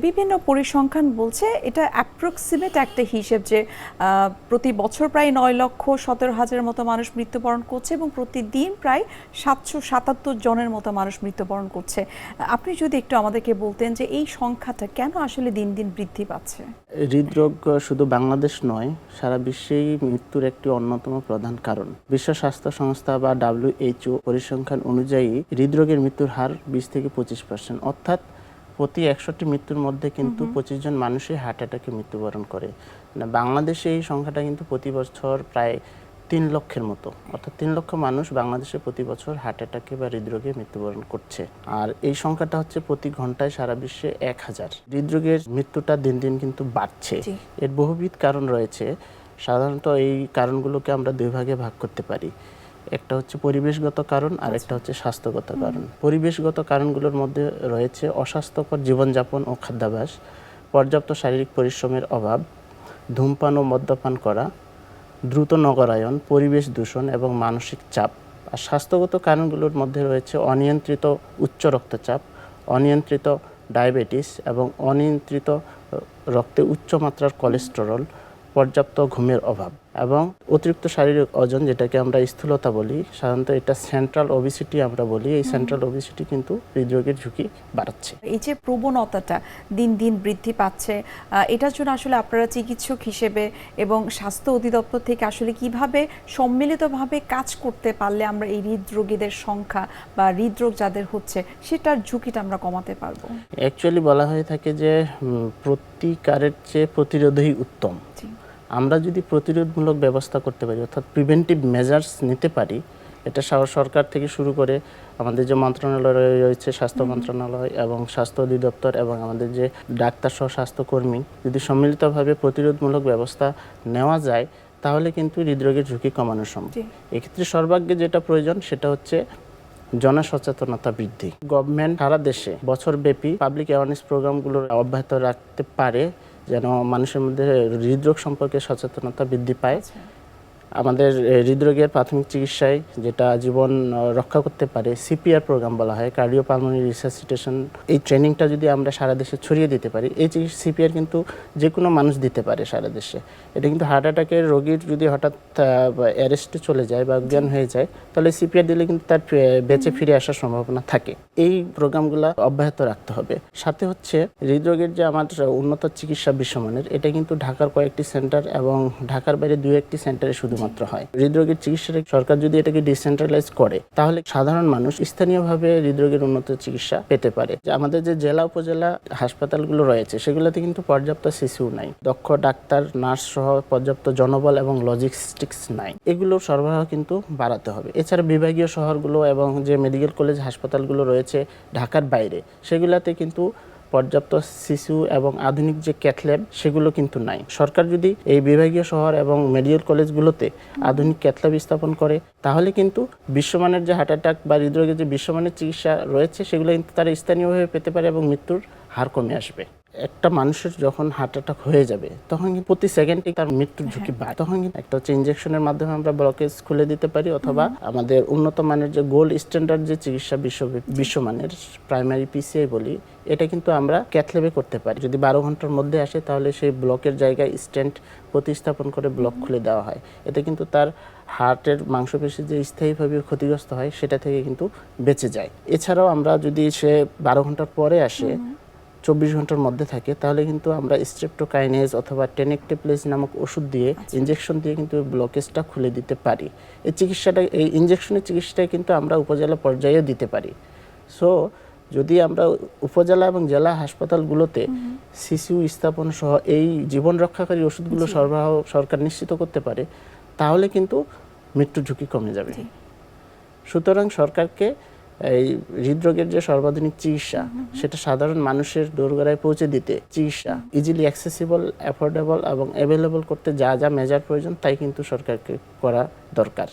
বিভিন্ন পরিসংখ্যান বলছে এটা অ্যাপ্রক্সিমেট একটা হিসেব যে প্রতি বছর প্রায় 9,17,000 মতো মানুষ মৃত্যুবরণ করছে এবং প্রতিদিন প্রায় 777 জনের মতো মানুষ মৃত্যুবরণ করছে। আপনি যদি একটু আমাদেরকে বলতেন যে এই সংখ্যাটা কেন আসলে দিন দিন বৃদ্ধি পাচ্ছে? হৃদরোগ শুধু বাংলাদেশ নয়, সারা বিশ্বেই মৃত্যুর একটি অন্যতম প্রধান কারণ। বিশ্ব স্বাস্থ্য সংস্থা বা WHO পরিসংখ্যান অনুযায়ী হৃদরোগের মৃত্যুর হার 20-25%, অর্থাৎ প্রতি 100টি মৃত্যুর মধ্যে কিন্তু 25 জন মানুষই হার্ট অ্যাটাকে মৃত্যুবরণ করে। বাংলাদেশে এই সংখ্যাটা কিন্তু প্রতি বছর প্রায় 3 লক্ষের মতো, অর্থাৎ 3 লক্ষ মানুষ বাংলাদেশে প্রতি বছর হার্ট অ্যাটাকে বা হৃদরোগে মৃত্যুবরণ করছে। আর এই সংখ্যাটা হচ্ছে প্রতি ঘন্টায় সারা বিশ্বে 1000। হৃদরোগের মৃত্যুটা দিন দিন কিন্তু বাড়ছে। এর বহুবিধ কারণ রয়েছে। সাধারণত এই কারণগুলোকে আমরা দুই ভাগে ভাগ করতে পারি। একটা হচ্ছে পরিবেশগত কারণ আর একটা হচ্ছে স্বাস্থ্যগত কারণ। পরিবেশগত কারণগুলোর মধ্যে রয়েছে অস্বাস্থ্যকর জীবনযাপন ও খাদ্যাভ্যাস, পর্যাপ্ত শারীরিক পরিশ্রমের অভাব, ধূমপান ও মদ্যপান করা, দ্রুত নগরায়ন, পরিবেশ দূষণ এবং মানসিক চাপ। আর স্বাস্থ্যগত কারণগুলোর মধ্যে রয়েছে অনিয়ন্ত্রিত উচ্চ রক্তচাপ, অনিয়ন্ত্রিত ডায়াবেটিস এবং অনিয়ন্ত্রিত রক্তে উচ্চ মাত্রার কোলেস্টেরল, পর্যাপ্ত ঘুমের অভাব এবং অতিরিক্ত শারীরিক ওজন, যেটাকে আমরা স্থূলতা বলি। সাধারণত এটা সেন্ট্রাল ওবেসিটি আমরা বলি। এই সেন্ট্রাল ওবেসিটি কিন্তু হৃদরোগের ঝুঁকি বাড়াচ্ছে। এই যে প্রবণতাটা দিন দিন বৃদ্ধি পাচ্ছে, এটার জন্য আসলে আপনারা চিকিৎসক হিসেবে এবং স্বাস্থ্য অধিদপ্তর থেকে আসলে কিভাবে সম্মিলিতভাবে কাজ করতে পারলে আমরা এই হৃদরোগীদের সংখ্যা বা হৃদরোগ যাদের হচ্ছে সেটার ঝুঁকিটা আমরা কমাতে পারবো? অ্যাকচুয়ালি বলা হয়ে থাকে যে প্রতিকারের চেয়ে প্রতিরোধই উত্তম। আমরা যদি প্রতিরোধমূলক ব্যবস্থা করতে পারি, অর্থাৎ প্রিভেন্টিভ মেজার্স নিতে পারি, এটা সরকার থেকে শুরু করে আমাদের যে মন্ত্রণালয় রয়েছে, স্বাস্থ্য মন্ত্রণালয় এবং স্বাস্থ্য অধিদপ্তর এবং আমাদের যে ডাক্তার সহ স্বাস্থ্যকর্মী, যদি সম্মিলিতভাবে প্রতিরোধমূলক ব্যবস্থা নেওয়া যায় তাহলে কিন্তু হৃদরোগের ঝুঁকি কমানো সম্ভব। এক্ষেত্রে সর্বাগ্রে যেটা প্রয়োজন সেটা হচ্ছে জনসচেতনতা বৃদ্ধি। গভর্নমেন্ট সারা দেশে বছরব্যাপী পাবলিক অ্যাওয়ারনেস প্রোগ্রামগুলো অব্যাহত রাখতে পারে যেন মানুষের মধ্যে হৃদরোগ সম্পর্কে সচেতনতা বৃদ্ধি পায়। আমাদের হৃদরোগের প্রাথমিক চিকিৎসায় যেটা জীবন রক্ষা করতে পারে, সিপিআর প্রোগ্রাম বলা হয়, কার্ডিওপালমোনারি রিসাসিটেশন, এই ট্রেনিংটা যদি আমরা সারা দেশে ছড়িয়ে দিতে পারি, এই সিপিআর কিন্তু যে কোনো মানুষ দিতে পারে সারা দেশে। এটা কিন্তু হার্ট অ্যাটাকের রোগীর যদি হঠাৎ অ্যারেস্টে চলে যায় বা অজ্ঞান হয়ে যায়, তাহলে সিপিআর দিলে কিন্তু তার বেঁচে ফিরে আসার সম্ভাবনা থাকে। এই প্রোগ্রামগুলো অব্যাহত রাখতে হবে। সাথে হচ্ছে হৃদরোগের যে আমাদের উন্নত চিকিৎসা বিশ্বমানের, এটা কিন্তু ঢাকার কয়েকটি সেন্টার এবং ঢাকার বাইরে 2-1টি সেন্টারে শুধু মাত্র হয়। হৃদরোগের চিকিৎসাটা সরকার যদি এটাকে ডিসেন্ট্রালাইজ করে তাহলে সাধারণ মানুষ স্থানীয়ভাবে হৃদরোগের উন্নত চিকিৎসা পেতে পারে। যে আমাদের যে জেলা উপজেলা হাসপাতালগুলো রয়েছে সেগুলোতে কিন্তু পর্যাপ্ত সিসিউ নাই, দক্ষ ডাক্তার নার্স সহ পর্যাপ্ত জনবল এবং লজিস্টিক্স নাই। এগুলোর সরবরাহ কিন্তু বাড়াতে হবে। এছাড়া বিভাগীয় শহরগুলো এবং যে মেডিকেল কলেজ হাসপাতালগুলো রয়েছে ঢাকার বাইরে, সেগুলোতে কিন্তু পর্যাপ্ত সিসিউ এবং আধুনিক যে ক্যাথ ল্যাব সেগুলো কিন্তু নাই। সরকার যদি এই বিভাগীয় শহর এবং মেডিকেল কলেজগুলোতে আধুনিক ক্যাথ ল্যাব স্থাপন করে তাহলে কিন্তু বিশ্বমানের যে হার্ট অ্যাটাক বা হৃদরোগের যে বিশ্বমানের চিকিৎসা রয়েছে সেগুলো কিন্তু তারা স্থানীয়ভাবে পেতে পারে এবং মৃত্যুর হার কমে আসবে। একটা মানুষের যখন হার্ট অ্যাটাক হয়ে যাবে তখন কিন্তু প্রতি সেকেন্ডে তার মৃত্যুর ঝুঁকি বাড়ে। তখন কিন্তু একটা হচ্ছে ইনজেকশনের মাধ্যমে আমরা ব্লকেজ খুলে দিতে পারি, অথবা আমাদের উন্নত মানের যে গোল্ড স্ট্যান্ডার্ড যে চিকিৎসা বিশ্বমানের প্রাইমারি পিসিআই বলি, এটা কিন্তু আমরা ক্যাথ ল্যাবে করতে পারি। যদি 12 ঘন্টার মধ্যে আসে তাহলে সেই ব্লকের জায়গায় স্ট্যান্ড প্রতিস্থাপন করে ব্লক খুলে দেওয়া হয়। এতে কিন্তু তার হার্টের মাংসপেশি যে স্থায়ীভাবে ক্ষতিগ্রস্ত হয় সেটা থেকে কিন্তু বেঁচে যায়। এছাড়াও আমরা যদি সে 12 ঘন্টার পরে আসে, 24 ঘন্টার মধ্যে থাকে, তাহলে কিন্তু আমরা স্ট্রেপ্টোকাইনেজ অথবা টেনেক্টেপ্লেজ নামক ওষুধ দিয়ে ইনজেকশন দিয়ে কিন্তু ব্লকেজটা খুলে দিতে পারি। এই চিকিৎসাটা, এই ইনজেকশনের চিকিৎসাটা কিন্তু আমরা উপজেলা পর্যায়েও দিতে পারি। সো যদি আমরা উপজেলা এবং জেলা হাসপাতালগুলোতে সিসিউ স্থাপন সহ এই জীবন রক্ষাকারী ওষুধগুলো সরবরাহ সরকার নিশ্চিত করতে পারে তাহলে কিন্তু মৃত্যুর ঝুঁকি কমে যাবে। সুতরাং সরকারকে এই হৃদরোগের যে সর্বাধুনিক চিকিৎসা সেটা সাধারণ মানুষের দোরগোড়ায় পৌঁছে দিতে, চিকিৎসা ইজিলি অ্যাক্সেসিবল, অ্যাফোর্ডেবল এবং অ্যাভেলেবল করতে যা যা মেজার প্রয়োজন তাই কিন্তু সরকারকে করা দরকার।